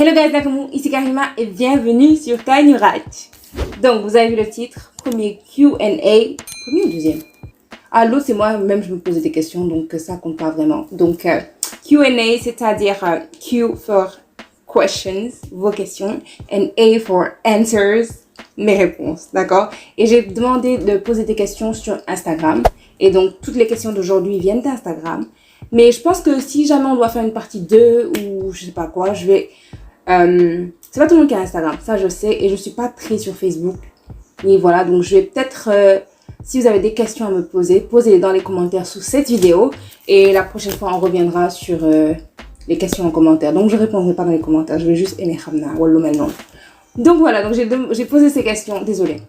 Hello guys, Nakamou, ici Karima et bienvenue sur Tiny Rat. Donc vous avez vu le titre, premier Q&A, premier ou deuxième? Ah l'autre c'est moi-même je me posais des questions donc ça compte pas vraiment. Donc Q&A c'est-à-dire Q for questions, vos questions, and A for answers, mes réponses, d'accord? Et j'ai demandé de poser des questions sur Instagram et donc toutes les questions d'aujourd'hui viennent d'Instagram. Mais je pense que si jamais on doit faire une partie 2 ou je sais pas quoi, je vais... c'est pas tout le monde qui a Instagram, ça je sais, et je suis pas très sur Facebook. Et voilà, donc je vais peut-être, si vous avez des questions à me poser, posez-les dans les commentaires sous cette vidéo. Et la prochaine fois, on reviendra sur les questions en commentaire. Donc je répondrai pas dans les commentaires, je vais juste aimer Hamna, wallo maintenant. Donc voilà, donc j'ai posé ces questions, désolée.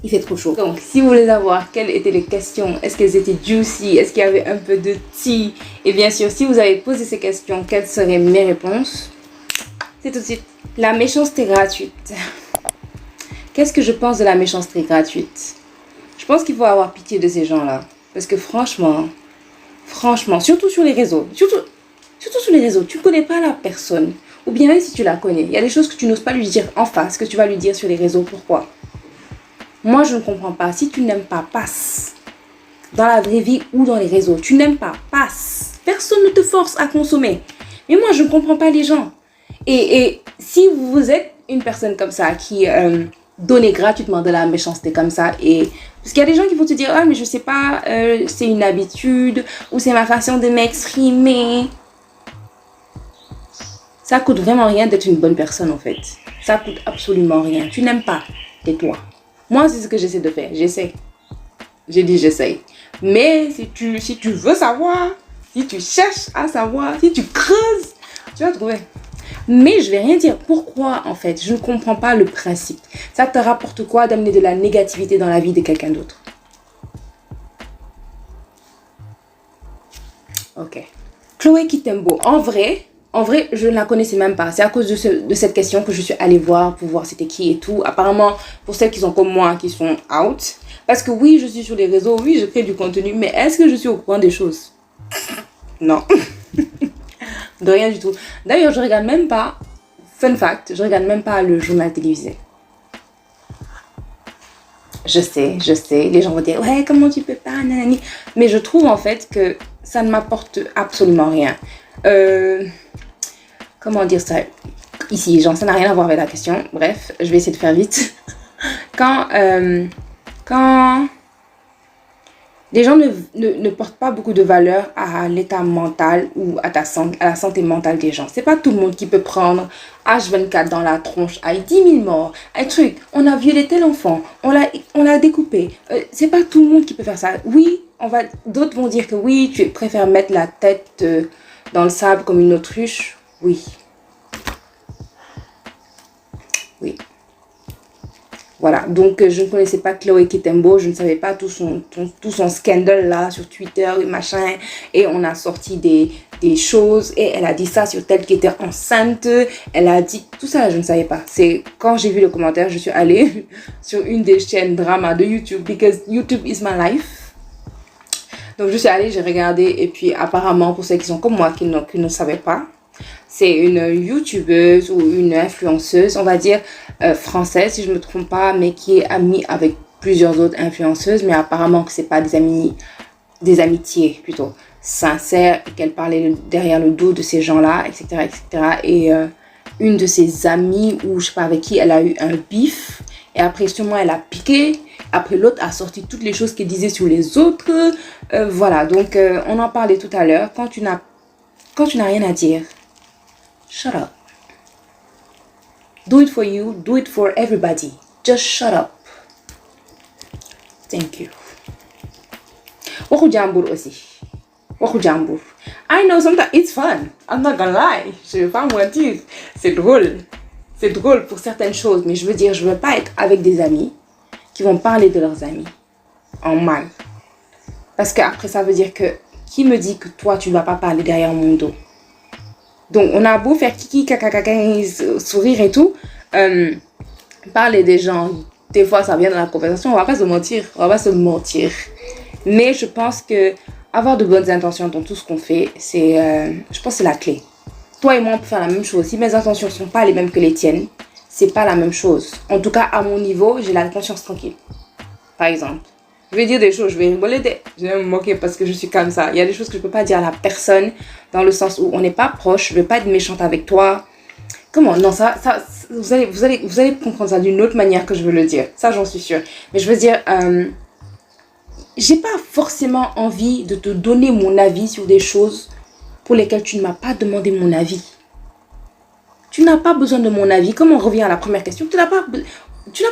Il fait trop chaud. Donc, si vous voulez savoir quelles étaient les questions, est-ce qu'elles étaient juicy, est-ce qu'il y avait un peu de tea, et bien sûr, si vous avez posé ces questions, quelles seraient mes réponses? C'est tout de suite. La méchanceté gratuite. Qu'est-ce que je pense de la méchanceté gratuite? Je pense qu'il faut avoir pitié de ces gens-là. Parce que franchement, surtout sur les réseaux, surtout sur les réseaux, tu ne connais pas la personne. Ou bien même si tu la connais, il y a des choses que tu n'oses pas lui dire en face, que tu vas lui dire sur les réseaux. Pourquoi? Moi, je ne comprends pas. Si tu n'aimes pas, passe. Dans la vraie vie ou dans les réseaux. Tu n'aimes pas, passe. Personne ne te force à consommer. Mais moi, je ne comprends pas les gens. Et si vous êtes une personne comme ça qui donne gratuitement de la méchanceté comme ça, parce qu'il y a des gens qui vont te dire, ah mais je sais pas, c'est une habitude ou c'est ma façon de m'exprimer. Ça coûte vraiment rien d'être une bonne personne en fait. Ça coûte absolument rien. Tu n'aimes pas, tais-toi. Moi, c'est ce que j'essaie de faire. J'essaie. J'ai dit j'essaie. Mais si tu veux savoir, si tu cherches à savoir, si tu creuses, tu vas trouver. Mais je vais rien dire. Pourquoi en fait? Je ne comprends pas le principe. Ça te rapporte quoi d'amener de la négativité dans la vie de quelqu'un d'autre? Ok. Chloé Kitembo. En vrai, je ne la connaissais même pas. C'est à cause de cette question que je suis allée voir pour voir c'était qui et tout. Apparemment, pour celles qui sont comme moi, qui sont out. Parce que oui, je suis sur les réseaux, oui, je crée du contenu. Mais est-ce que je suis au courant des choses? Non. De rien du tout. D'ailleurs, je regarde même pas, fun fact, je regarde même pas le journal télévisé. Je sais, les gens vont dire, ouais, comment tu peux pas, nanani. Mais je trouve en fait que ça ne m'apporte absolument rien. Comment dire ça? Ici, genre, ça n'a rien à voir avec la question. Bref, je vais essayer de faire vite. Quand les gens ne portent pas beaucoup de valeur à l'état mental ou à la santé mentale des gens. C'est pas tout le monde qui peut prendre H24 dans la tronche avec 10 000 morts, un truc, on a violé tel enfant, on l'a découpé. C'est pas tout le monde qui peut faire ça. Oui, d'autres vont dire que oui, tu préfères mettre la tête dans le sable comme une autruche. Oui. Oui. Voilà, donc je ne connaissais pas Chloé Kitembo, je ne savais pas tout son scandale là sur Twitter et machin. Et on a sorti des choses et elle a dit ça sur telle qui était enceinte. Elle a dit tout ça, je ne savais pas. C'est quand j'ai vu le commentaire, je suis allée sur une des chaînes drama de YouTube, because YouTube is my life. Donc je suis allée, j'ai regardé et puis apparemment pour ceux qui sont comme moi qui ne savaient pas, c'est une youtubeuse ou une influenceuse, on va dire française si je ne me trompe pas, mais qui est amie avec plusieurs autres influenceuses, mais apparemment que c'est pas des amitiés plutôt sincères et qu'elle parlait derrière le dos de ces gens-là, etc., etc. Et une de ses amies ou je sais pas avec qui elle a eu un bif et après sûrement elle a piqué. Après l'autre a sorti toutes les choses qu'elle disait sur les autres. Voilà, donc on en parlait tout à l'heure. Quand tu n'as rien à dire, shut up. Do it for you, do it for everybody. Just shut up. Thank you. Waxu jàmbur aussi. Waxu jàmbur. I know sometimes it's fun. I'm not gonna lie. Je vais pas mentir. C'est drôle. C'est drôle pour certaines choses, mais je veux dire, je veux pas être avec des amis qui vont parler de leurs amis en mal. Parce qu'après, ça veut dire que qui me dit que toi, tu ne vas pas parler derrière mon dos? Donc, on a beau faire kiki, kaka, sourire et tout, parler des gens, des fois, ça vient dans la conversation, on va pas se mentir. Mais je pense que avoir de bonnes intentions dans tout ce qu'on fait, je pense que c'est la clé. toi et moi, on peut faire la même chose. Si mes intentions ne sont pas les mêmes que les tiennes, c'est pas la même chose. En tout cas, à mon niveau, j'ai la conscience tranquille. Par exemple, je vais dire des choses, je vais rigoler, je vais me moquer parce que je suis comme ça. Il y a des choses que je ne peux pas dire à la personne dans le sens où on n'est pas proche, je ne vais pas être méchante avec toi. Comment? Non, vous allez comprendre ça d'une autre manière que je veux le dire. Ça, j'en suis sûre. Mais je veux dire, j'ai pas forcément envie de te donner mon avis sur des choses pour lesquelles tu ne m'as pas demandé mon avis. Tu n'as pas besoin de mon avis. Comme on revient à la première question, tu n'as pas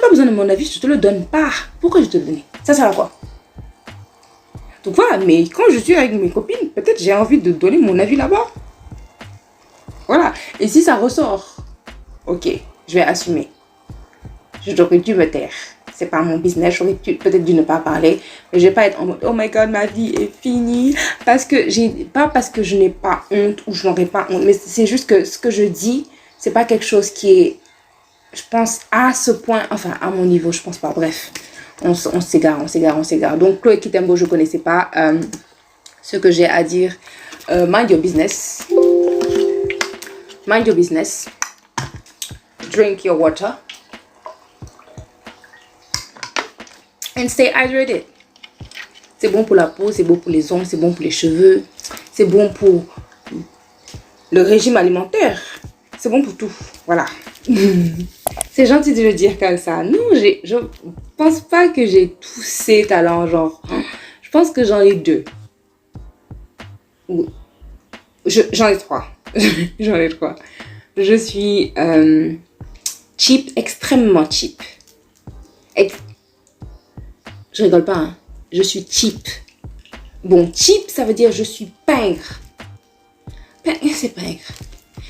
besoin de mon avis, je ne te le donne pas. Pourquoi je te le donne? Ça sert à quoi? Donc voilà, mais quand je suis avec mes copines, peut-être j'ai envie de donner mon avis là-bas. Voilà. Et si ça ressort, ok, je vais assumer. J'aurais dû me taire. C'est pas mon business, j'aurais peut-être dû ne pas parler. Mais je vais pas être en mode, oh my god, ma vie est finie. Pas parce que je n'ai pas honte ou je n'aurais pas honte. Mais c'est juste que ce que je dis, c'est pas quelque chose qui est, je pense, à ce point, enfin, à mon niveau, je pense pas. Bref, on s'égare. Donc, Chloé Kitembo, je connaissais pas. Ce que j'ai à dire, mind your business. Mind your business. Drink your water. And stay hydrated. C'est bon pour la peau, c'est bon pour les ongles, c'est bon pour les cheveux. C'est bon pour le régime alimentaire. C'est bon pour tout. Voilà. C'est gentil de le dire comme ça. Non, je pense pas que j'ai tous ces talents, genre. Je pense que j'en ai 2. J'en ai 3. J'en ai 3. Je suis cheap, extrêmement cheap. Je rigole pas, hein. Je suis cheap. Bon, cheap, ça veut dire je suis pingre. C'est pingre.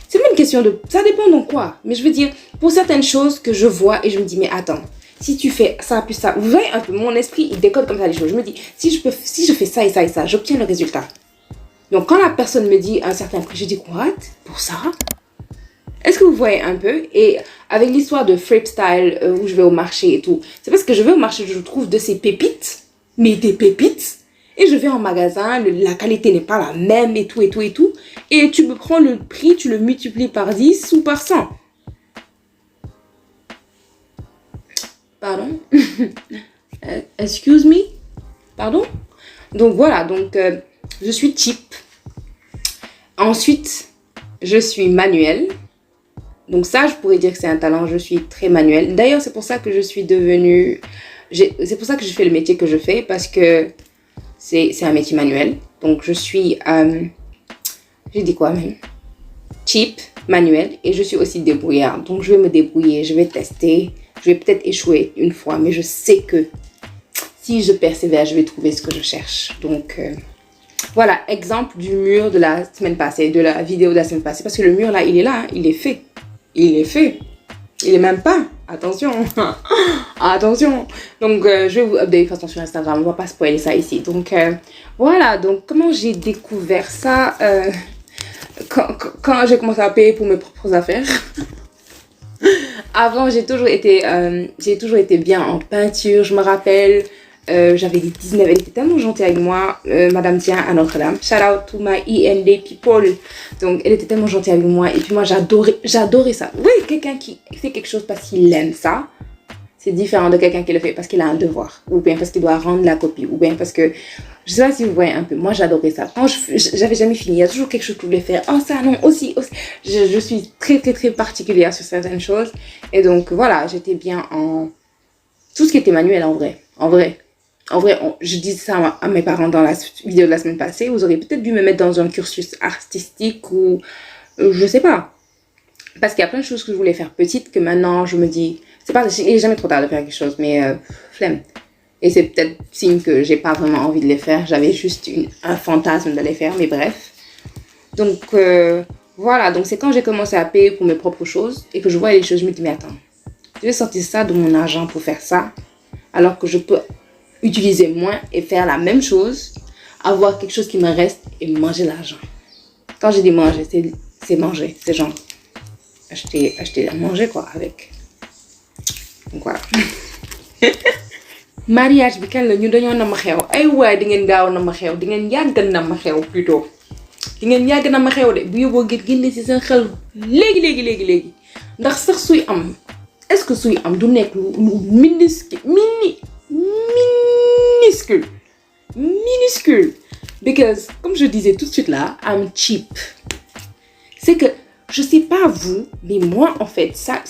C'est pas une question de... Ça dépend de quoi. Mais je veux dire, pour certaines choses que je vois et je me dis, mais attends, si tu fais ça, puis ça... Vous voyez un peu, mon esprit, il décode comme ça les choses. Je me dis, si je fais ça et ça et ça, j'obtiens le résultat. Donc, quand la personne me dit un certain prix, je dis, what? Pour ça? Est-ce que vous voyez un peu? Et avec l'histoire de Frape Style, où je vais au marché et tout, c'est parce que je vais au marché, je trouve de ces pépites, mais des pépites, et je vais en magasin, la qualité n'est pas la même et tout. Et tu me prends le prix, tu le multiplies par 10 ou par 100. Pardon? Excuse me? Pardon? Donc voilà, je suis cheap. Ensuite, je suis manuelle. Donc ça, je pourrais dire que c'est un talent, je suis très manuelle. D'ailleurs, c'est pour ça que je suis devenue... C'est pour ça que je fais le métier que je fais, parce que c'est un métier manuel. Donc je suis... j'ai dit quoi même? Cheap, manuel, et je suis aussi débrouillarde. Donc je vais me débrouiller, je vais tester. Je vais peut-être échouer une fois, mais je sais que si je persévère, je vais trouver ce que je cherche. Donc... voilà, exemple du mur de la semaine passée, de la vidéo de la semaine passée. Parce que le mur là, il est là, hein, il est fait. Il est fait. Il est même pas. Attention. Attention. Donc, je vais vous update de toute façon sur Instagram. On va pas spoiler ça ici. Donc, voilà. Donc, comment j'ai découvert ça quand j'ai commencé à payer pour mes propres affaires. Avant, j'ai toujours été bien en peinture. Je me rappelle... j'avais 19, elle était tellement gentille avec moi, Madame Tien à Notre-Dame. Shout out to my END people. Donc, elle était tellement gentille avec moi. Et puis moi, j'adorais ça. Oui, quelqu'un qui fait quelque chose parce qu'il aime ça, c'est différent de quelqu'un qui le fait parce qu'il a un devoir. Ou bien parce qu'il doit rendre la copie. Ou bien parce que, je sais pas si vous voyez un peu, moi j'adorais ça. Quand j'avais jamais fini, il y a toujours quelque chose que je voulais faire. Oh ça, non, aussi. Je suis très particulière sur certaines choses. Et donc, voilà, j'étais bien en... tout ce qui était manuel en vrai. En vrai, je dis ça à mes parents dans la vidéo de la semaine passée. Vous auriez peut-être dû me mettre dans un cursus artistique ou... je sais pas. Parce qu'il y a plein de choses que je voulais faire petite que maintenant je me dis... il est jamais trop tard de faire quelque chose, mais flemme. Et c'est peut-être signe que j'ai pas vraiment envie de les faire. J'avais juste un fantasme de les faire, mais bref. Donc voilà, donc c'est quand j'ai commencé à payer pour mes propres choses et que je vois les choses, je me dis, mais attends, je vais sortir ça de mon argent pour faire ça, alors que je peux... utiliser moins et faire la même chose, avoir quelque chose qui me reste et manger l'argent. Quand je dis manger, c'est manger, c'est genre acheter à manger quoi avec. Donc voilà. Mariage bi kan la ñu dañoo nama xew ay waay di ngeen gaaw nama xew di ngeen yàgg nama xew plutôt di ngeen yàgg na ma xew de bu yóbboo ngeen génne ci seen xel léegi ndax sax suy am est-ce que suy am du nekk lu minuscule because comme je disais tout de suite là I'm cheap. C'est que je sais pas vous mais moi en fait ça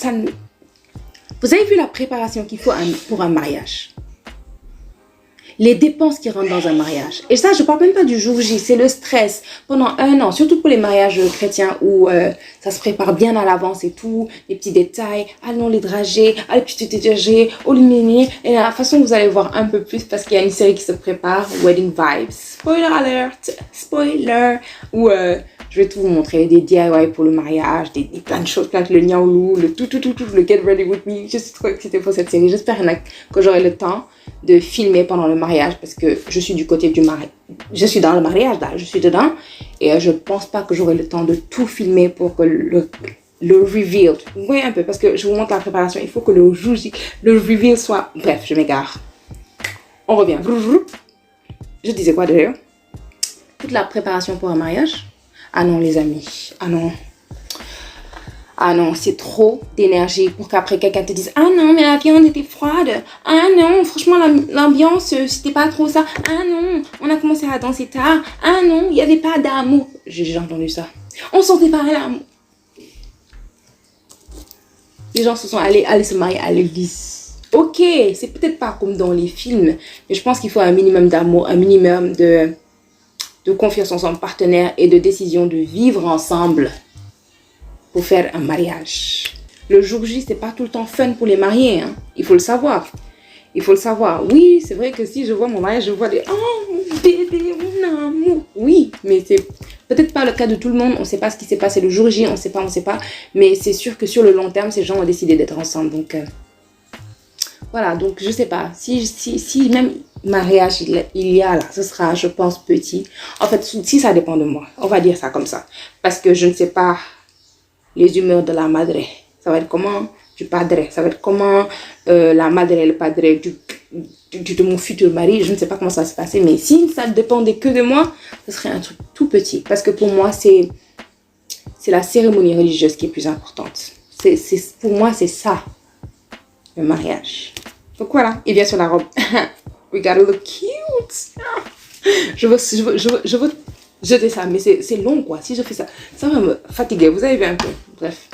vous avez vu la préparation qu'il faut pour un mariage, les dépenses qui rentrent dans un mariage. Et ça, je parle même pas du jour J, c'est le stress pendant 1 an, surtout pour les mariages chrétiens où ça se prépare bien à l'avance et tout, les petits détails, ah non, les dragées, ah les petits dragées, oh les mini. Et de la façon, vous allez voir un peu plus parce qu'il y a une série qui se prépare, Wedding Vibes. Spoiler alert, spoiler. Où je vais tout vous montrer, des DIY pour le mariage, plein de choses, plein de le niaoulou, le tout, le get ready with me. Je suis trop excitée pour cette série. J'espère que j'aurai le temps de filmer pendant le mariage parce que je suis du côté du mariage. Je suis dans le mariage là, je suis dedans et je pense pas que j'aurai le temps de tout filmer pour que le reveal. Vous voyez un peu parce que je vous montre la préparation. Il faut que le reveal soit. Bref, je m'égare. On revient. Je disais quoi d'ailleurs? Toute la préparation pour un mariage. Ah non les amis, ah non, c'est trop d'énergie pour qu'après quelqu'un te dise « Ah non, mais la viande était froide. Ah non, franchement, l'ambiance, c'était pas trop ça. Ah non, on a commencé à danser tard. Ah non, il n'y avait pas d'amour. » J'ai déjà entendu ça. On sentait pas l'amour. Les gens se sont allés se marier à l'église. Ok, c'est peut-être pas comme dans les films, mais je pense qu'il faut un minimum d'amour, un minimum de confiance en son partenaire et de décision de vivre ensemble pour faire un mariage. Le jour J, c'est pas tout le temps fun pour les mariés, hein. Il faut le savoir. Oui, c'est vrai que si je vois mon mariage, je vois des « Oh, mon bébé, mon amour ». Oui, mais c'est peut-être pas le cas de tout le monde. On sait pas ce qui s'est passé le jour J, on sait pas. Mais c'est sûr que sur le long terme, ces gens ont décidé d'être ensemble. Donc, voilà. Donc, je sais pas. Si même mariage il y a là, ce sera, je pense, petit. En fait, si ça dépend de moi, on va dire ça comme ça. Parce que je ne sais pas les humeurs de la madre. Ça va être comment du padre. Ça va être comment la madre et le padre de mon futur mari. Je ne sais pas comment ça va se passer. Mais si ça dépendait que de moi, ce serait un truc tout petit. Parce que pour moi, c'est la cérémonie religieuse qui est plus importante. Pour moi, c'est ça, le mariage. Donc voilà, et bien sûr la robe. We gotta look cute. Je veux jeter ça, mais c'est long quoi. Si je fais ça, ça va me fatiguer. Vous avez vu un peu. Bref.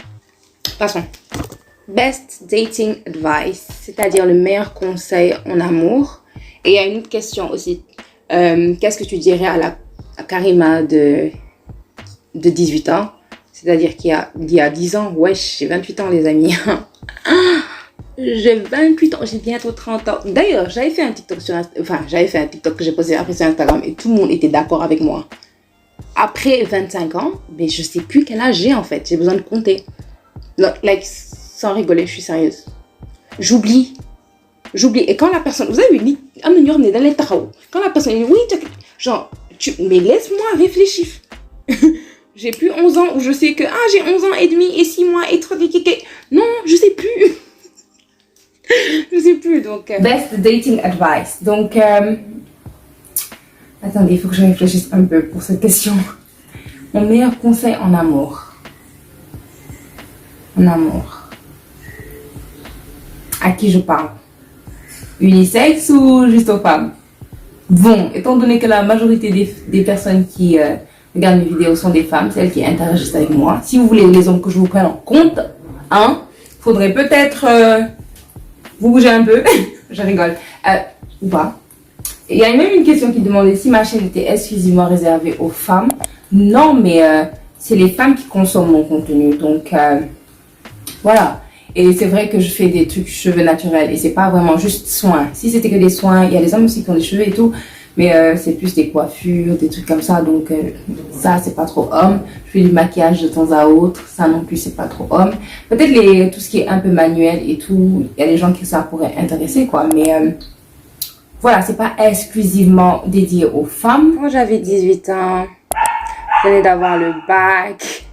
Passons. Best dating advice, c'est-à-dire le meilleur conseil en amour. Et il y a une autre question aussi. Qu'est-ce que tu dirais à Karima de 18 ans? C'est-à-dire qu'il y a 10 ans. Wesh, j'ai 28 ans les amis. J'ai 28 ans, j'ai bientôt 30 ans. D'ailleurs, j'avais fait un TikTok que j'ai posé après sur Instagram et tout le monde était d'accord avec moi. Après 25 ans, mais je sais plus quel âge j'ai en fait. J'ai besoin de compter. Like, sans rigoler, je suis sérieuse. J'oublie. Et quand la personne, vous avez vu, quand la personne dit oui, genre, mais laisse-moi réfléchir. J'ai plus 11 ans où je sais que j'ai 11 ans et demi et 6 mois et 3 non, je sais plus. Je sais plus, donc... Best dating advice. Donc, attendez, il faut que je réfléchisse un peu pour cette question. Mon meilleur conseil en amour. En amour. À qui je parle? Unisexe ou juste aux femmes? Bon, étant donné que la majorité des personnes qui regardent mes vidéos sont des femmes, celles qui interagissent avec moi, si vous voulez les hommes que je vous prenne en compte, faudrait peut-être... vous bougez un peu, je rigole, ou pas. Il y a même une question qui demandait si ma chaîne était exclusivement réservée aux femmes. Non, mais c'est les femmes qui consomment mon contenu, donc voilà. Et c'est vrai que je fais des trucs cheveux naturels et c'est pas vraiment juste soins. Si c'était que des soins, il y a des hommes aussi qui ont des cheveux et tout, mais c'est plus des coiffures, des trucs comme ça, donc ça c'est pas trop homme. Je fais du maquillage de temps à autre, ça non plus c'est pas trop homme. Peut-être tout ce qui est un peu manuel et tout, il y a des gens qui ça pourrait intéresser quoi, mais voilà, c'est pas exclusivement dédié aux femmes. Quand j'avais 18 ans, je venais d'avoir le bac.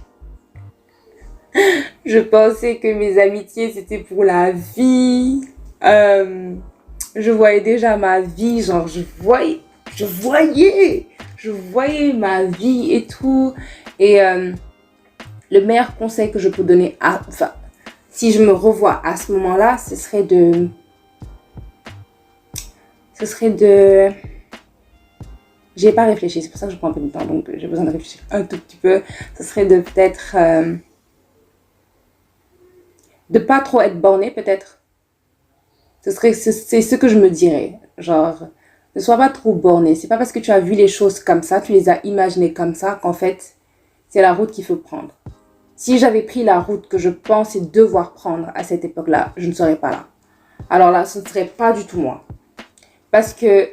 Je pensais que mes amitiés c'était pour la vie. Je voyais déjà ma vie, genre je voyais je voyais ma vie et tout. Et le meilleur conseil que je peux donner, enfin, si je me revois à ce moment-là, ce serait de... J'ai pas réfléchi, c'est pour ça que je prends un peu de temps, donc j'ai besoin de réfléchir un tout petit peu. Ce serait de peut-être... de pas trop être borné, peut-être. C'est ce que je me dirais. Genre, ne sois pas trop borné. C'est pas parce que tu as vu les choses comme ça, tu les as imaginées comme ça, qu'en fait, c'est la route qu'il faut prendre. Si j'avais pris la route que je pensais devoir prendre à cette époque-là, je ne serais pas là. Alors là, ce ne serait pas du tout moi. Parce que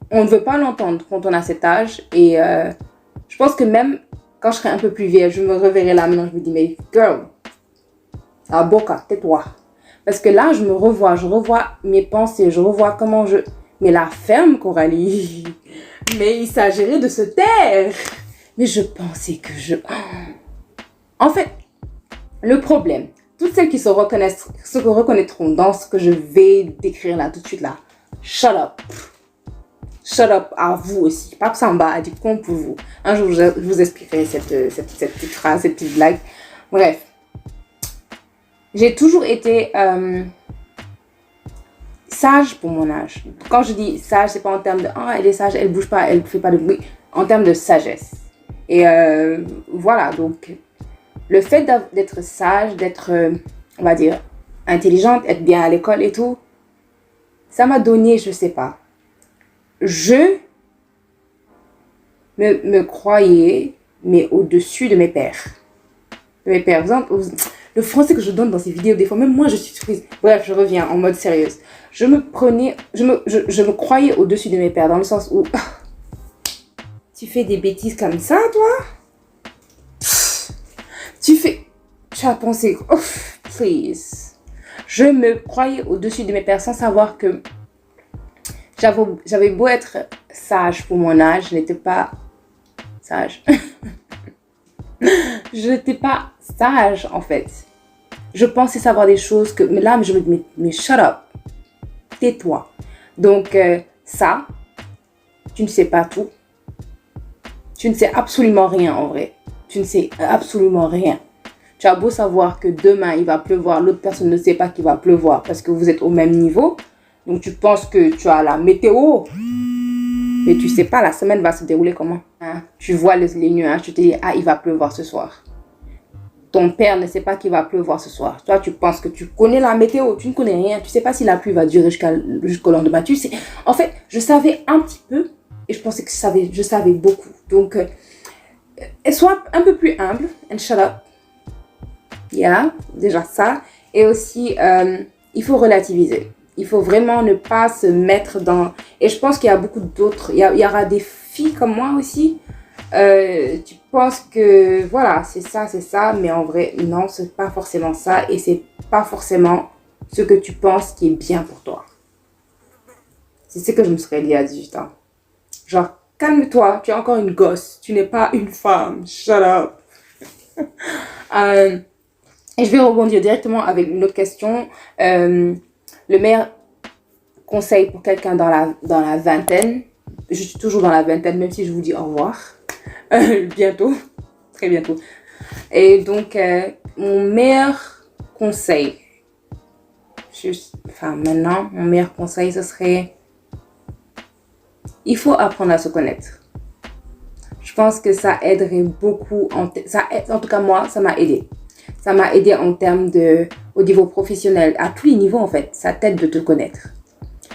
on ne veut pas l'entendre quand on a cet âge. Et je pense que même quand je serai un peu plus vieille, je me reverrai là maintenant, je me dis, mais girl, à boca, tais-toi. Parce que là, je revois mes pensées, je revois comment je... Mais la ferme, Coralie, mais il s'agirait de se taire. Mais je pensais que je... En fait, le problème, toutes celles qui se reconnaîtront dans ce que je vais décrire là, tout de suite là, shut up. Shut up à vous aussi. Pape Samba a dit con pour vous. Un jour, je vous expliquerai cette petite phrase, cette petite blague. Bref. J'ai toujours été sage pour mon âge. Quand je dis sage, c'est pas en termes de « elle est sage, elle bouge pas, elle fait pas de bruit ». En termes de sagesse. Et voilà, donc le fait d'être sage, d'être, on va dire, intelligente, être bien à l'école et tout, ça m'a donné, je sais pas. Je me croyais, mais au-dessus de mes pairs. De mes pairs. Par exemple, le français que je donne dans ces vidéos, des fois, même moi, je suis surprise. Bref, je reviens en mode sérieuse. Je me croyais au-dessus de mes pairs, dans le sens où... Tu fais des bêtises comme ça, toi? Tu as pensé... Oh, please. Je me croyais au-dessus de mes pairs sans savoir que j'avais beau être sage pour mon âge, je n'étais pas sage. Je n'étais pas sage, en fait. Je pensais savoir des choses que... Mais là, je me dis, mais shut up. Tais-toi. Donc, ça, tu ne sais pas tout. Tu ne sais absolument rien, en vrai. Tu ne sais absolument rien. Tu as beau savoir que demain, il va pleuvoir. L'autre personne ne sait pas qu'il va pleuvoir parce que vous êtes au même niveau. Donc, tu penses que tu as la météo. Mais tu ne sais pas, la semaine va se dérouler comment. Hein? Tu vois les nuages, tu te dis, il va pleuvoir ce soir. Ton père ne sait pas qu'il va pleuvoir ce soir. Toi, tu penses que tu connais la météo. Tu ne connais rien. Tu ne sais pas si la pluie va durer jusqu'au lendemain. Tu sais. En fait, je savais un petit peu et je pensais que je savais beaucoup. Donc, sois un peu plus humble and shut up. Yeah, déjà ça. Et aussi, il faut relativiser. Il faut vraiment ne pas se mettre dans... Et je pense qu'il y a beaucoup d'autres... Il y aura des filles comme moi aussi. Tu penses que, voilà, c'est ça. Mais en vrai, non, c'est pas forcément ça. Et c'est pas forcément ce que tu penses qui est bien pour toi. C'est ce que je me serais dit à 18 ans. Genre, calme-toi, tu es encore une gosse. Tu n'es pas une femme. Shut up. Et je vais rebondir directement avec une autre question. Le meilleur conseil pour quelqu'un dans la vingtaine. Je suis toujours dans la vingtaine, même si je vous dis au revoir. Bientôt. Très bientôt. Et donc, mon meilleur conseil. Maintenant, mon meilleur conseil, ce serait... Il faut apprendre à se connaître. Je pense que ça aiderait beaucoup. En tout cas, moi, ça m'a aidé. Ça m'a aidé en termes au niveau professionnel, à tous les niveaux en fait. Ça t'aide de te connaître.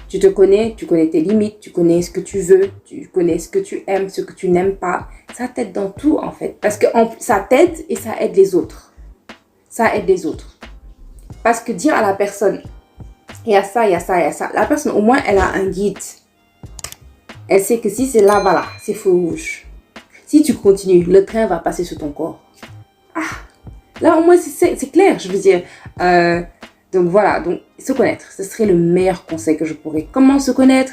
Tu te connais, tu connais tes limites, tu connais ce que tu veux, tu connais ce que tu aimes, ce que tu n'aimes pas. Ça t'aide dans tout en fait. Parce que ça t'aide et ça aide les autres. Ça aide les autres. Parce que dire à la personne, il y a ça, il y a ça, il y a ça. La personne, au moins, elle a un guide. Elle sait que si c'est là, voilà, c'est feu rouge. Si tu continues, le train va passer sur ton corps. Là, au moins, c'est clair, je veux dire. Donc, voilà. Donc, se connaître. Ce serait le meilleur conseil que je pourrais. Comment se connaître?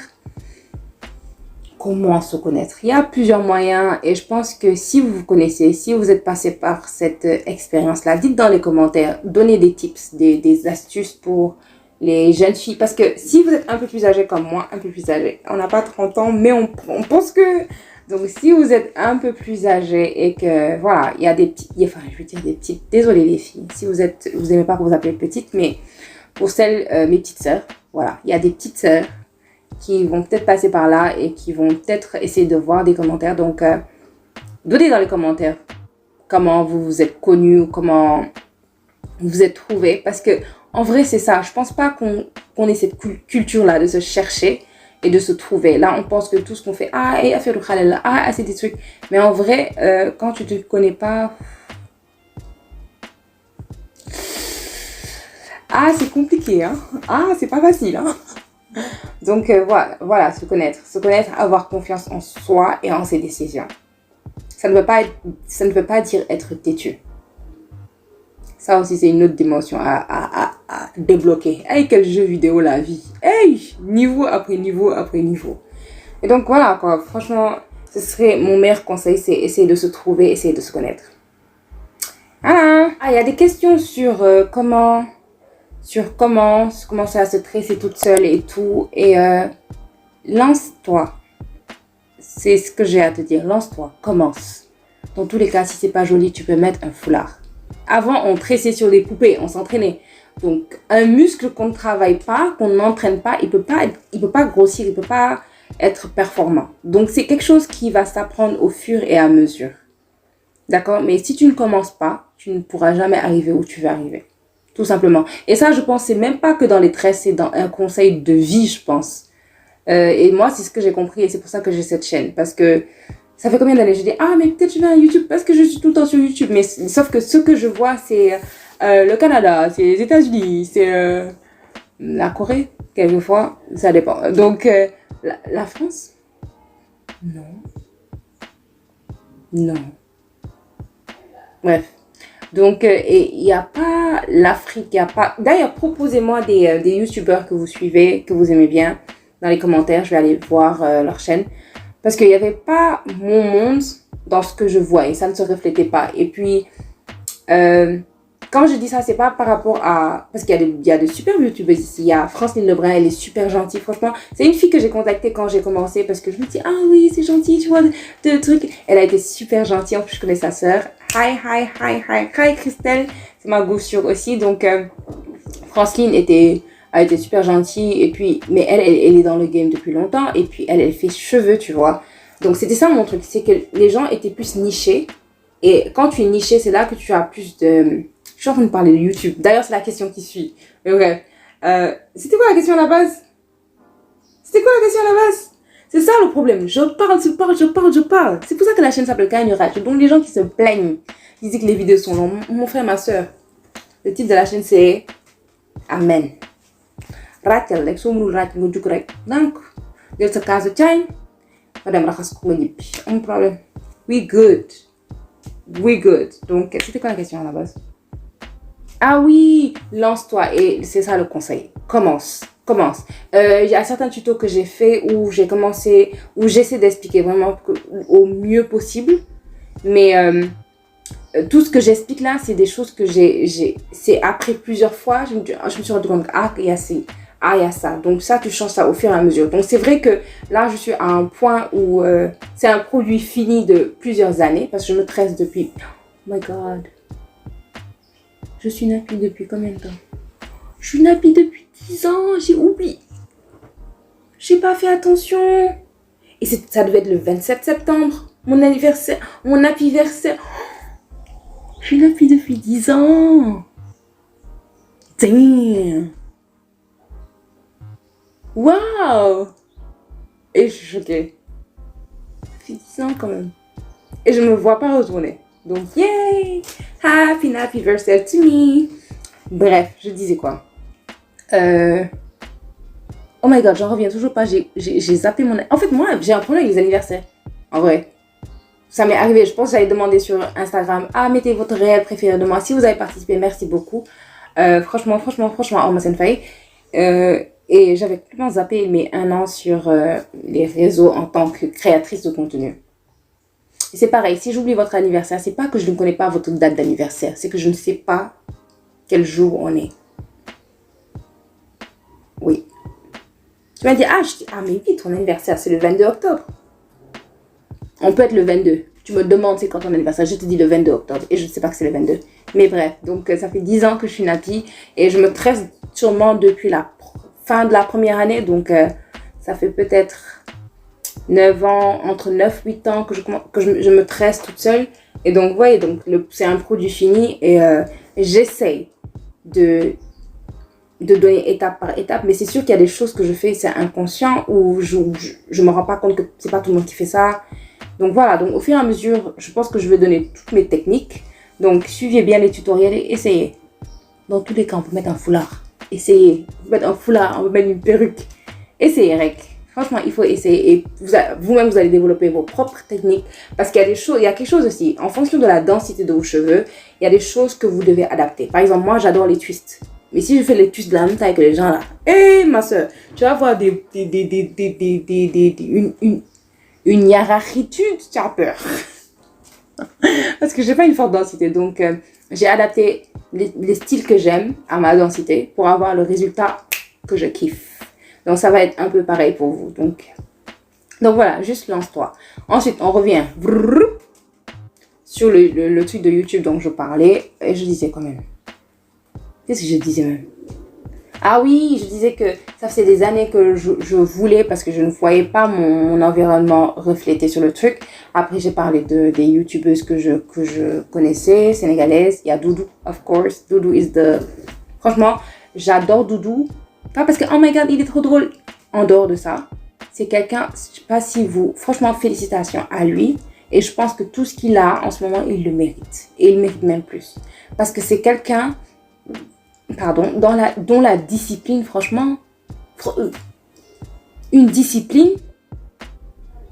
Comment se connaître? Il y a plusieurs moyens. Et je pense que si vous vous connaissez, si vous êtes passé par cette expérience-là, dites dans les commentaires. Donnez des tips, des astuces pour les jeunes filles. Parce que si vous êtes un peu plus âgé comme moi, un peu plus âgé, on n'a pas 30 ans, mais on pense que... Donc, si vous êtes un peu plus âgé et que, voilà, il y a des petites, enfin, je veux dire des petites, désolé les filles, si vous aimez pas que vous appelez petites, mais pour celles, mes petites sœurs, voilà, il y a des petites sœurs qui vont peut-être passer par là et qui vont peut-être essayer de voir des commentaires. Donc, donnez dans les commentaires comment vous vous êtes connus, comment vous vous êtes trouvés. Parce que, en vrai, c'est ça. Je pense pas qu'on ait cette culture-là de se chercher et de se trouver. Là, on pense que tout ce qu'on fait, et à faire le khalal, c'est des trucs. Mais en vrai, quand tu te connais pas, c'est compliqué, hein. C'est pas facile, hein. Donc, voilà, se connaître, avoir confiance en soi et en ses décisions. Ça ne veut pas dire être têtu. Ça aussi, c'est une autre dimension à débloquer. Hey, quel jeu vidéo la vie. Hey, niveau après niveau après niveau. Et donc, voilà, quoi. Franchement, ce serait mon meilleur conseil, c'est essayer de se trouver, essayer de se connaître. Voilà. Il y a des questions sur comment commencer à se tresser toute seule et tout. Et lance-toi. C'est ce que j'ai à te dire. Lance-toi. Commence. Dans tous les cas, si c'est pas joli, tu peux mettre un foulard. Avant, on tressait sur des poupées, on s'entraînait. Donc, un muscle qu'on ne travaille pas, qu'on n'entraîne pas, il peut pas grossir, il peut pas être performant. Donc, c'est quelque chose qui va s'apprendre au fur et à mesure. D'accord? Mais si tu ne commences pas, tu ne pourras jamais arriver où tu veux arriver. Tout simplement. Et ça, je pense, c'est même pas que dans les tresses, c'est dans un conseil de vie, je pense. Et moi, c'est ce que j'ai compris et c'est pour ça que j'ai cette chaîne. Parce que ça fait combien d'années je dis mais peut-être je vais à YouTube parce que je suis tout le temps sur YouTube. Mais sauf que ce que je vois, c'est le Canada, c'est les États-Unis, c'est la Corée, quelquefois. Ça dépend. Donc, la France? Non. Non. Bref. Donc, il n'y a pas l'Afrique, il n'y a pas... D'ailleurs, proposez-moi des YouTubeurs que vous suivez, que vous aimez bien, dans les commentaires. Je vais aller voir leur chaîne. Parce qu'il n'y avait pas mon monde dans ce que je vois et ça ne se reflétait pas. Et puis, quand je dis ça, c'est pas par rapport à... Parce qu'il y a de super youtubeuses ici. Il y a Francine Lebrun, elle est super gentille. Franchement, c'est une fille que j'ai contactée quand j'ai commencé parce que je me dis, oui, c'est gentil, tu vois, de trucs. Elle a été super gentille. En plus, je connais sa sœur. Hi, Christelle. C'est ma gossure aussi. Donc, Francine a été super gentille. Et puis, mais elle est dans le game depuis longtemps. Et puis, elle fait cheveux, tu vois. Donc, c'était ça mon truc. C'est que les gens étaient plus nichés. Et quand tu es niché, c'est là que tu as plus de... Je suis en train de parler de YouTube. D'ailleurs, c'est la question qui suit. Mais bref. C'était quoi la question à la base? C'est ça le problème. Je parle. C'est pour ça que la chaîne s'appelle Kainu Rat. Donc les gens qui se plaignent, qui disent que les vidéos sont longues. Mon frère, ma soeur. Le titre de la chaîne c'est Amen. Ratel, like so many rat ngo juk rek. Donc, del sa kazu chai. Madame raxas ko nga ñibbi. Am problème. We good. Donc, c'était quoi la question à la base? Oui, lance-toi. Et c'est ça le conseil. Commence. Il y a certains tutos que j'ai fait où j'ai commencé, où j'essaie d'expliquer vraiment au mieux possible. Mais tout ce que j'explique là, c'est des choses que c'est après plusieurs fois, je me suis rendu compte qu'il y a ça. Donc ça, tu changes ça au fur et à mesure. Donc c'est vrai que là, je suis à un point où c'est un produit fini de plusieurs années parce que je me tresse depuis... Oh my God. Je suis nappie depuis combien de temps? Je suis nappie depuis 10 ans. J'ai oublié. J'ai pas fait attention. Et ça devait être le 27 septembre. Mon anniversaire. Mon napiversaire. Je suis nappie depuis 10 ans. Damn. Wow. Et je suis choquée. Ça fait 10 ans quand même. Et je me vois pas retourner. Donc, yay! Happy anniversary to me! Bref, je disais quoi? Oh my God, j'en reviens toujours pas. J'ai zappé mon... En fait, moi, j'ai un problème avec les anniversaires. En vrai. Ça m'est arrivé. Je pense que j'avais demandé sur Instagram. Mettez votre réel préféré de moi. Si vous avez participé, merci beaucoup. Franchement, oh, ça me fait. Et j'avais complètement zappé mes 1 an sur les réseaux en tant que créatrice de contenu. Et c'est pareil, si j'oublie votre anniversaire, c'est pas que je ne connais pas votre date d'anniversaire, c'est que je ne sais pas quel jour on est. Oui. Tu m'as dit, mais oui, ton anniversaire, c'est le 22 octobre. On peut être le 22. Tu me demandes c'est quand ton anniversaire, je te dis le 22 octobre et je ne sais pas que c'est le 22. Mais bref, donc ça fait 10 ans que je suis nappie et je me tresse sûrement depuis la fin de la première année. Donc ça fait peut-être 9 ans, entre 9 et 8 ans que je me tresse toute seule. Et donc, vous voyez, donc, c'est un produit fini et j'essaye de donner étape par étape. Mais c'est sûr qu'il y a des choses que je fais, c'est inconscient ou je me rends pas compte que c'est pas tout le monde qui fait ça. Donc voilà, donc au fur et à mesure, je pense que je vais donner toutes mes techniques. Donc suivez bien les tutoriels et essayez. Dans tous les cas, on peut mettre un foulard. Essayez. On peut mettre un foulard, on peut mettre une perruque. Essayez, Rek. Franchement, il faut essayer et vous-même, vous allez développer vos propres techniques parce qu'il y a des choses, il y a quelque chose aussi, en fonction de la densité de vos cheveux, il y a des choses que vous devez adapter. Par exemple, moi, j'adore les twists. Mais si je fais les twists de la même taille que les gens là, hé, ma soeur, tu vas avoir une hiérarchitude, tu as peur. Parce que j'ai pas une forte densité, donc j'ai adapté les styles que j'aime à ma densité pour avoir le résultat que je kiffe. Donc, ça va être un peu pareil pour vous. Donc voilà, juste lance-toi. Ensuite, on revient sur le truc de YouTube dont je parlais. Et je disais quand même. Qu'est-ce que je disais même? Ah oui, je disais que ça faisait des années que je voulais parce que je ne voyais pas mon environnement reflété sur le truc. Après, j'ai parlé des YouTubeuses que je connaissais, sénégalaises. Il y a Doudou, of course. Doudou is the... Franchement, j'adore Doudou. Pas parce que, oh my god, il est trop drôle. En dehors de ça, c'est quelqu'un, je sais pas si vous... Franchement, félicitations à lui. Et je pense que tout ce qu'il a en ce moment, il le mérite. Et il mérite même plus. Parce que c'est quelqu'un, pardon, dont la discipline, franchement... Une discipline...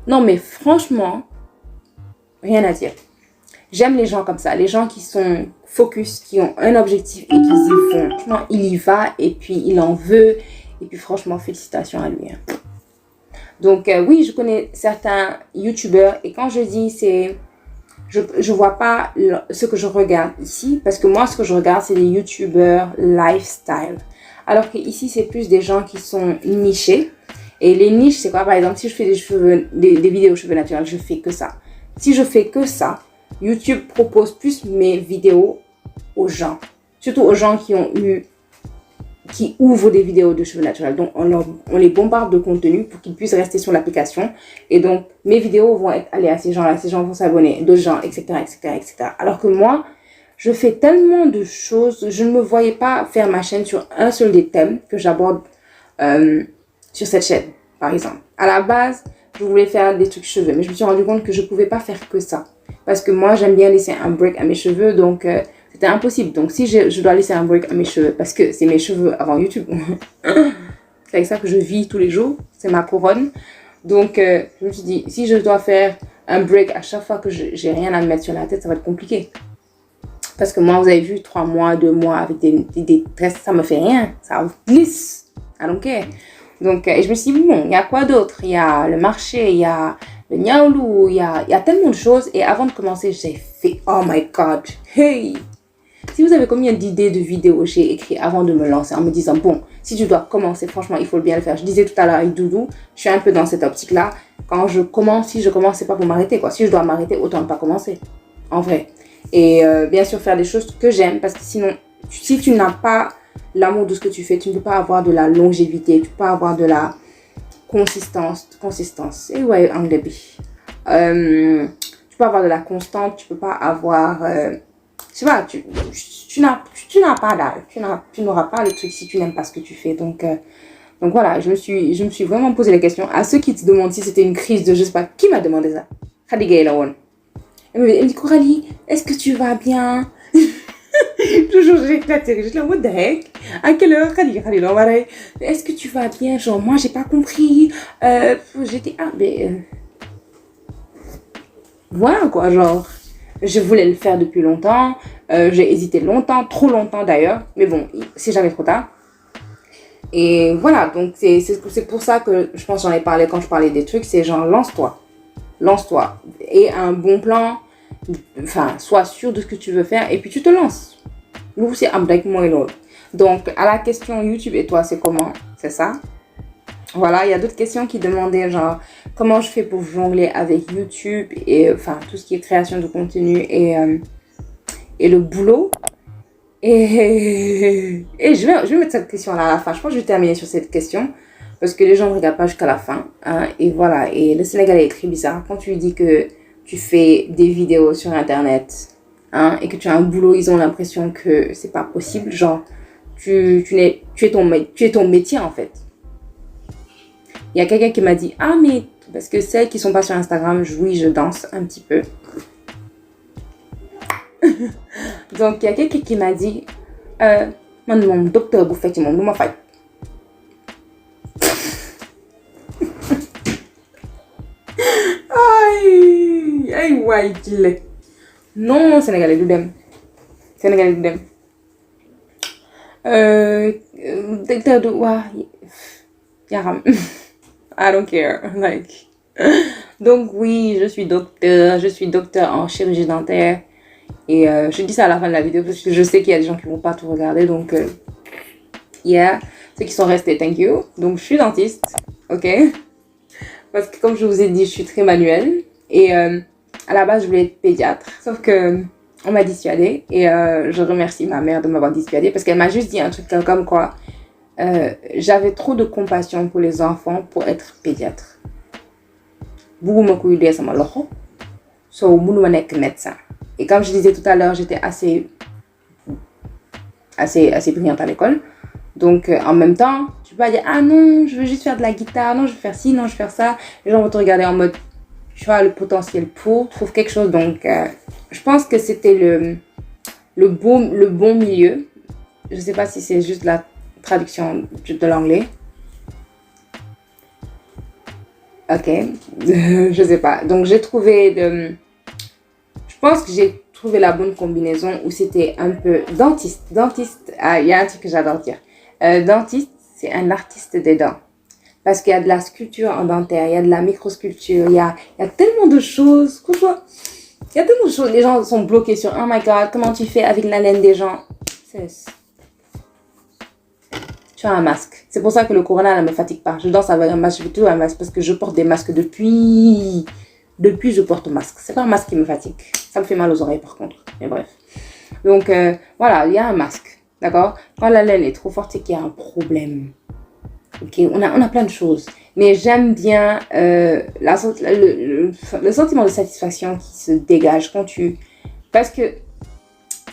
Non, mais franchement, rien à dire. J'aime les gens comme ça. Les gens qui sont focus, qui ont un objectif et qui y vont. Franchement, il y va et puis il en veut. Et puis franchement, félicitations à lui. Hein. Donc oui, je connais certains YouTubeurs et quand je dis c'est... Je vois pas ce que je regarde ici parce que moi, ce que je regarde, c'est des YouTubeurs lifestyle. Alors que ici, c'est plus des gens qui sont nichés. Et les niches, c'est quoi? Par exemple, si je fais des vidéos cheveux naturels, je fais que ça. Si je fais que ça, YouTube propose plus mes vidéos aux gens. Surtout aux gens qui ouvrent des vidéos de cheveux naturels. Donc, on les bombarde de contenu pour qu'ils puissent rester sur l'application. Et donc, mes vidéos vont aller à ces gens-là. Ces gens vont s'abonner. D'autres gens, etc., etc., etc. Alors que moi, je fais tellement de choses. Je ne me voyais pas faire ma chaîne sur un seul des thèmes que j'aborde sur cette chaîne, par exemple. À la base, je voulais faire des trucs cheveux. Mais je me suis rendu compte que je ne pouvais pas faire que ça. Parce que moi, j'aime bien laisser un break à mes cheveux. Donc, c'était impossible. Donc, si je dois laisser un break à mes cheveux, parce que c'est mes cheveux avant YouTube. C'est avec ça que je vis tous les jours. C'est ma couronne. Donc, je me suis dit, si je dois faire un break à chaque fois que j'ai rien à me mettre sur la tête, ça va être compliqué. Parce que moi, vous avez vu, 3 mois, 2 mois avec des tresses, ça me fait rien. Ça glisse. I don't care. Donc, et je me suis dit, bon, il y a quoi d'autre? Il y a le marché, il y a le niaoulou, il y a tellement de choses. Et avant de commencer, j'ai fait, oh my god, hey! Si vous avez combien d'idées de vidéos j'ai écrit avant de me lancer en me disant, bon, si tu dois commencer, franchement, il faut bien le faire. Je disais tout à l'heure avec Doudou, je suis un peu dans cette optique-là. Quand je commence, si je commence, c'est pas pour m'arrêter, quoi. Si je dois m'arrêter, autant ne pas commencer. En vrai. Et bien sûr, faire des choses que j'aime parce que sinon, si tu n'as pas l'amour de ce que tu fais, tu ne peux pas avoir de la longévité, tu ne peux pas avoir de la consistance. Et ouais, en début. Tu peux avoir de la constante, tu peux pas avoir... tu vois, tu n'as pas d'âge. Tu n'auras pas le truc si tu n'aimes pas ce que tu fais. Donc voilà, je me suis vraiment posé la question. À ceux qui te demandent si c'était une crise de... Je sais pas, qui m'a demandé ça? Khadija Elawon. Elle me dit, Coralie, est-ce que tu vas bien? Toujours, j'ai éclaté. J'étais là, what the heck? À quelle heure? Est-ce que tu vas bien? Genre, moi, j'ai pas compris. J'étais... Ah, mais... Voilà, quoi, genre... Je voulais le faire depuis longtemps. J'ai hésité longtemps, trop longtemps d'ailleurs. Mais bon, c'est jamais trop tard. Et voilà, donc c'est pour ça que je pense que j'en ai parlé quand je parlais des trucs. C'est genre, lance-toi. Lance-toi. Et un bon plan... Enfin, sois sûr de ce que tu veux faire et puis tu te lances. Nous, c'est avec moi et l'autre. Donc, à la question YouTube et toi, c'est comment? C'est ça. Voilà, il y a d'autres questions qui demandaient genre comment je fais pour jongler avec YouTube et enfin tout ce qui est création de contenu et le boulot. Et je vais mettre cette question là à la fin. Je pense que je vais terminer sur cette question parce que les gens ne regardent pas jusqu'à la fin. Hein, et voilà. Et le Sénégalais est très bizarre. Quand tu lui dis que tu fais des vidéos sur Internet, hein, et que tu as un boulot, ils ont l'impression que c'est pas possible. Genre, tu es ton métier en fait. Il y a quelqu'un qui m'a dit, ah mais, parce que celles qui sont pas sur Instagram, oui, je danse un petit peu. Donc, il y a quelqu'un qui m'a dit, mon docteur, vous faites mon nom, fait. Aïe, ouais, non, Sénégalais, du dem. Sénégalais, du dem. Docteur de, ouais, yaram. I don't care, like. Donc, oui, je suis docteur en chirurgie dentaire. Et je dis ça à la fin de la vidéo parce que je sais qu'il y a des gens qui vont pas tout regarder. Donc, yeah. Ceux qui sont restés, thank you. Donc, je suis dentiste, ok? Parce que comme je vous ai dit, je suis très manuelle. Et à la base, je voulais être pédiatre. Sauf que on m'a dissuadée. Et je remercie ma mère de m'avoir dissuadée. Parce qu'elle m'a juste dit un truc comme quoi j'avais trop de compassion pour les enfants pour être pédiatre. Beaucoup m'ont cuidé ça m'a loxo. So, mënu ma nekk médecin. Et comme je disais tout à l'heure, j'étais assez brillante à l'école. Donc, en même temps, tu peux pas dire, ah non, je veux juste faire de la guitare, non, je veux faire ci, non, je veux faire ça. Les gens vont te regarder en mode, tu as le potentiel pour, trouve quelque chose. Donc, je pense que c'était le bon milieu. Je sais pas si c'est juste la traduction de l'anglais. Ok, je sais pas. Donc, j'ai trouvé je pense que j'ai trouvé la bonne combinaison où c'était un peu dentiste. Dentiste, il y a un truc que j'adore dire. Dentiste, c'est un artiste des dents. Parce qu'il y a de la sculpture en dentaire, il y a de la microsculpture, il y a tellement de choses. Il y a tellement de choses. Les gens sont bloqués sur, oh my god, comment tu fais avec la laine des gens? Tu as un masque. C'est pour ça que le corona ne me fatigue pas. Je danse avec un masque, je veux toujours un masque parce que je porte des masques depuis je porte masque. C'est pas un masque qui me fatigue. Ça me fait mal aux oreilles par contre. Mais bref. Donc voilà, il y a un masque. D'accord? Quand la laine est trop forte, c'est qu'il y a un problème. Ok? On a plein de choses. Mais j'aime bien le sentiment de satisfaction qui se dégage quand parce que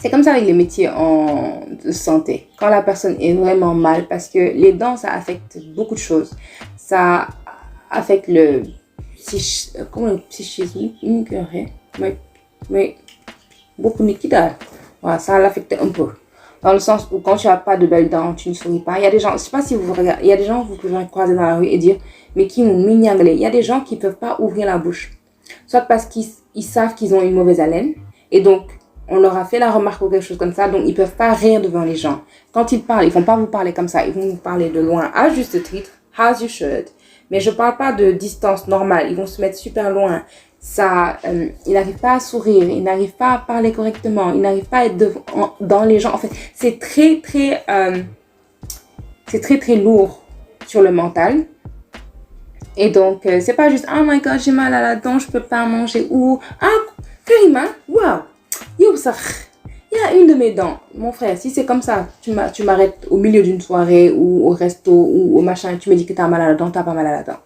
c'est comme ça avec les métiers de santé. Quand la personne est vraiment mal, parce que les dents, ça affecte beaucoup de choses. Ça affecte le psychisme, mais beaucoup de nitida. Voilà, ça l'affecte un peu. Dans le sens où quand tu n'as pas de belles dents, tu ne souris pas. Il y a des gens, je ne sais pas si vous regardez, il y a des gens, vous pouvez croiser dans la rue et dire, mais qui m'ont mignanglé. Il y a des gens qui ne peuvent pas ouvrir la bouche. Soit parce qu'ils savent qu'ils ont une mauvaise haleine. Et donc, on leur a fait la remarque ou quelque chose comme ça. Donc, ils ne peuvent pas rire devant les gens. Quand ils parlent, ils ne vont pas vous parler comme ça. Ils vont vous parler de loin, à juste titre, as you should. Mais je ne parle pas de distance normale. Ils vont se mettre super loin. Ils n'arrivent pas à sourire. Ils n'arrivent pas à parler correctement. Ils n'arrivent pas à être dans les gens. En fait, c'est très, très lourd sur le mental. Et donc, c'est pas juste, oh my god, j'ai mal à la dent, je peux pas manger. Ou, ah, Karima, waouh, yo, ça, il y a une de mes dents. Mon frère, si c'est comme ça, tu m'arrêtes au milieu d'une soirée ou au resto ou au machin et tu me dis que t'as mal à la dent, t'as pas mal à la dent.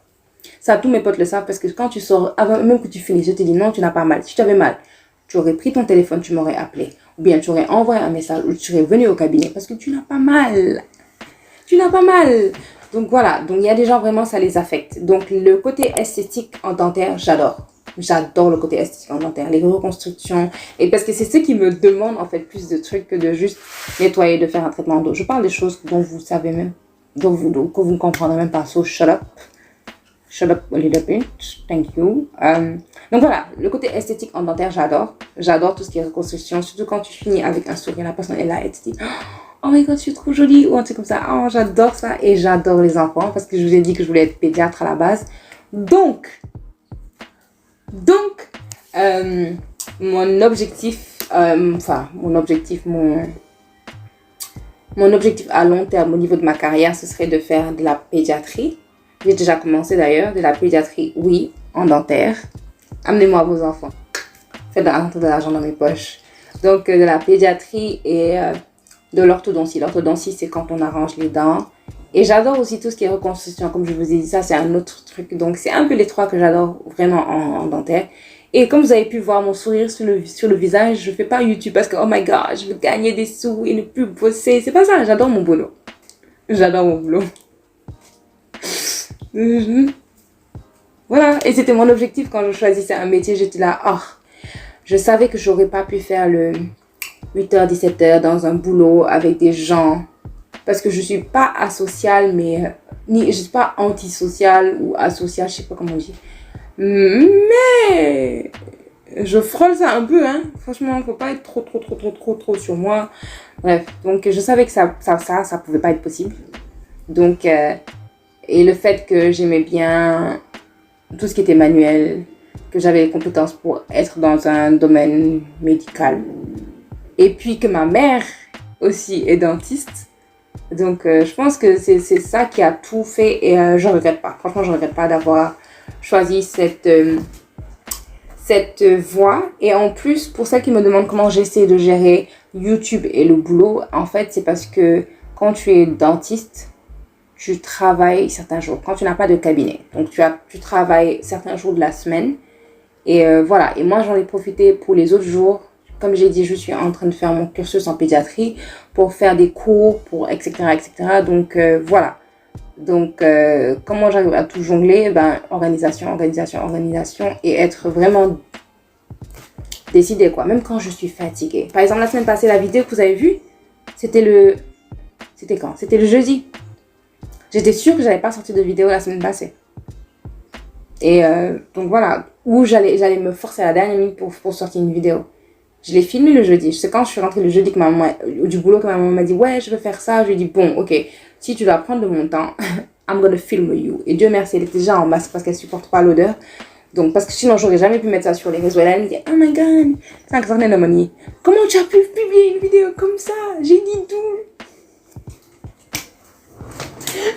Ça, tous mes potes le savent parce que quand tu sors, avant même que tu finisses, je te dis non, tu n'as pas mal. Si tu avais mal, tu aurais pris ton téléphone, tu m'aurais appelé. Ou bien tu aurais envoyé un message ou tu serais venu au cabinet parce que tu n'as pas mal. Tu n'as pas mal. Donc voilà, donc il y a des gens vraiment ça les affecte. Donc le côté esthétique en dentaire, j'adore. J'adore le côté esthétique en dentaire, les reconstructions. Et parce que c'est ce qui me demande en fait plus de trucs que de juste nettoyer, de faire un traitement d'eau. Je parle des choses dont vous savez même, que vous ne comprendrez même pas. So shut up. Shut up a little bit. Thank you. Donc voilà, le côté esthétique en dentaire, j'adore. J'adore tout ce qui est reconstruction. Surtout quand tu finis avec un sourire, la personne est là et tu te dis oh my god, je suis trop jolie, ou un truc comme ça. Oh, j'adore ça. Et j'adore les enfants parce que je vous ai dit que je voulais être pédiatre à la base. Donc, mon objectif à long terme au niveau de ma carrière, ce serait de faire de la pédiatrie. J'ai déjà commencé d'ailleurs, de la pédiatrie, oui, en dentaire. Amenez-moi vos enfants. Faites rentrer de l'argent dans mes poches. Donc, de la pédiatrie et de l'orthodontie. L'orthodontie, c'est quand on arrange les dents. Et j'adore aussi tout ce qui est reconstruction. Comme je vous ai dit, ça, c'est un autre truc. Donc, c'est un peu les trois que j'adore vraiment en dentaire. Et comme vous avez pu voir mon sourire sur le visage, je fais pas YouTube parce que, oh my god, je veux gagner des sous et ne plus bosser. C'est pas ça, j'adore mon boulot. J'adore mon boulot. Voilà, et c'était mon objectif quand je choisissais un métier. J'étais là, oh, je savais que j'aurais pas pu faire le 8h, 17h dans un boulot avec des gens. Parce que je suis pas asociale, mais je suis pas antisociale ou asociale, je sais pas comment on dit. Mais je frôle ça un peu, hein. Franchement, faut pas être trop sur moi. Bref, donc je savais que ça pouvait pas être possible. Donc, et le fait que j'aimais bien tout ce qui était manuel, que j'avais les compétences pour être dans un domaine médical. Et puis que ma mère aussi est dentiste. Donc, je pense que c'est ça qui a tout fait et je regrette pas. Franchement, je regrette pas d'avoir choisi cette voie. Et en plus, pour celles qui me demandent comment j'essaie de gérer YouTube et le boulot, en fait, c'est parce que quand tu es dentiste, tu travailles certains jours. Quand tu n'as pas de cabinet, donc tu travailles certains jours de la semaine. Et voilà. Et moi, j'en ai profité pour les autres jours. Comme j'ai dit, je suis en train de faire mon cursus en pédiatrie pour faire des cours, etc. Donc, voilà. Donc, comment j'arrive à tout jongler? Ben, organisation et être vraiment décidée, quoi. Même quand je suis fatiguée. Par exemple, la semaine passée, la vidéo que vous avez vue, c'était quand? C'était le jeudi. J'étais sûre que j'allais pas sortir de vidéo la semaine passée. Et donc, voilà. Où j'allais me forcer à la dernière minute pour sortir une vidéo. Je l'ai filmé le jeudi. C'est quand je suis rentrée le jeudi du boulot que ma maman m'a dit, ouais, je veux faire ça. Je lui ai dit, bon, ok, si tu dois prendre de mon temps, I'm gonna film you. Et Dieu merci, elle était déjà en masque parce qu'elle supporte pas l'odeur. Donc, parce que sinon, j'aurais jamais pu mettre ça sur les réseaux. Elle me dit, oh my god, comment tu as pu publier une vidéo comme ça? J'ai dit doule.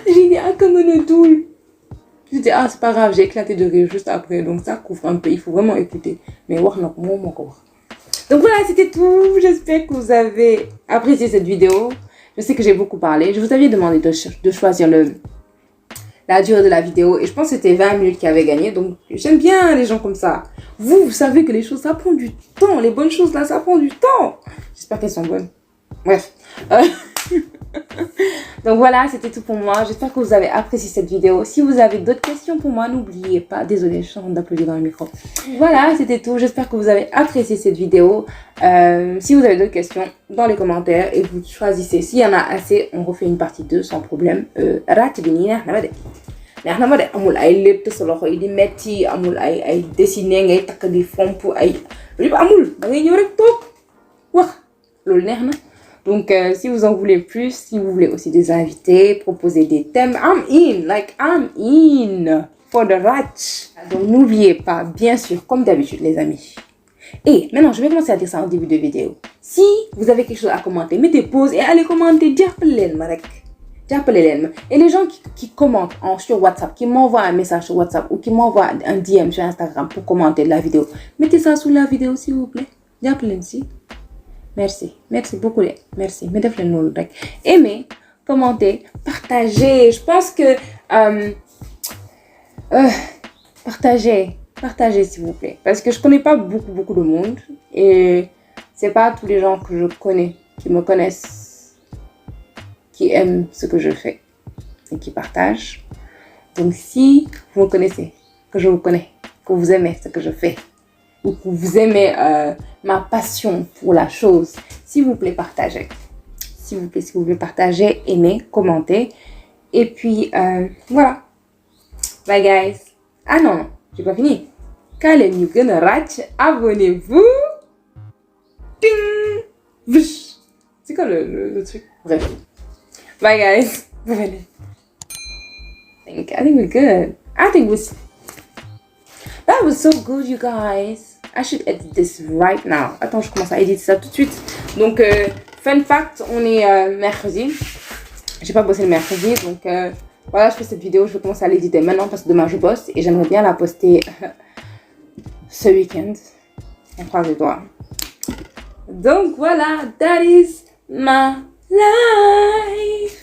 J'ai dit, ah, comme une doule. Je dis, ah, c'est pas grave, j'ai éclaté de rire juste après. Donc, ça couvre un peu. Il faut vraiment écouter. Mais, voir mon corps. Donc voilà, c'était tout. J'espère que vous avez apprécié cette vidéo. Je sais que j'ai beaucoup parlé. Je vous avais demandé de choisir la durée de la vidéo. Et je pense que c'était 20 minutes qui avait gagné. Donc j'aime bien les gens comme ça. Vous savez que les choses, ça prend du temps. Les bonnes choses là, ça prend du temps. J'espère qu'elles sont bonnes. Bref. Donc voilà, c'était tout pour moi. J'espère que vous avez apprécié cette vidéo. Si vous avez d'autres questions pour moi, n'oubliez pas. Désolée, je suis en train d'applaudir dans le micro. Voilà, c'était tout. J'espère que vous avez apprécié cette vidéo. Si vous avez d'autres questions, dans les commentaires et vous choisissez. S'il y en a assez, on refait une partie 2 sans problème. amul ay lépp sa loxo yi di metti amul ay dessiné ngay takk di fomp ay lépp amul da ngay ñëw rek toog wax loolu neex na. Donc, si vous en voulez plus, si vous voulez aussi des invités, proposer des thèmes, I'm in for the right. Donc, n'oubliez pas, bien sûr, comme d'habitude, les amis. Et maintenant, je vais commencer à dire ça en début de vidéo. Si vous avez quelque chose à commenter, mettez pause et allez commenter. Et les gens qui commentent sur WhatsApp, qui m'envoient un message sur WhatsApp ou qui m'envoient un DM sur Instagram pour commenter la vidéo, mettez ça sous la vidéo, s'il vous plaît. Merci beaucoup. Merci. Aimez, commentez, partagez. Je pense que partagez s'il vous plaît, parce que je connais pas beaucoup de monde et c'est pas tous les gens que je connais qui me connaissent, qui aiment ce que je fais et qui partagent. Donc si vous me connaissez, que je vous connais, que vous aimez ce que je fais, ou que vous aimez ma passion pour la chose, s'il vous plaît, partagez. S'il vous plaît, partagez, aimez, commentez. Et puis, voilà. Bye, guys. Ah non, j'ai pas fini. Quand les new gonna ratch, abonnez-vous. Ting! C'est quoi le truc? Bref. Bye, guys. Bye. I think we're good. That was so good, you guys. I should edit this right now. Attends, je commence à éditer ça tout de suite. Donc, fun fact, on est mercredi. J'ai pas bossé le mercredi, donc Voilà, je fais cette vidéo, je vais commencer à l'éditer maintenant parce que demain je bosse et j'aimerais bien la poster ce week-end. On croise les doigts. Donc voilà, that is my life.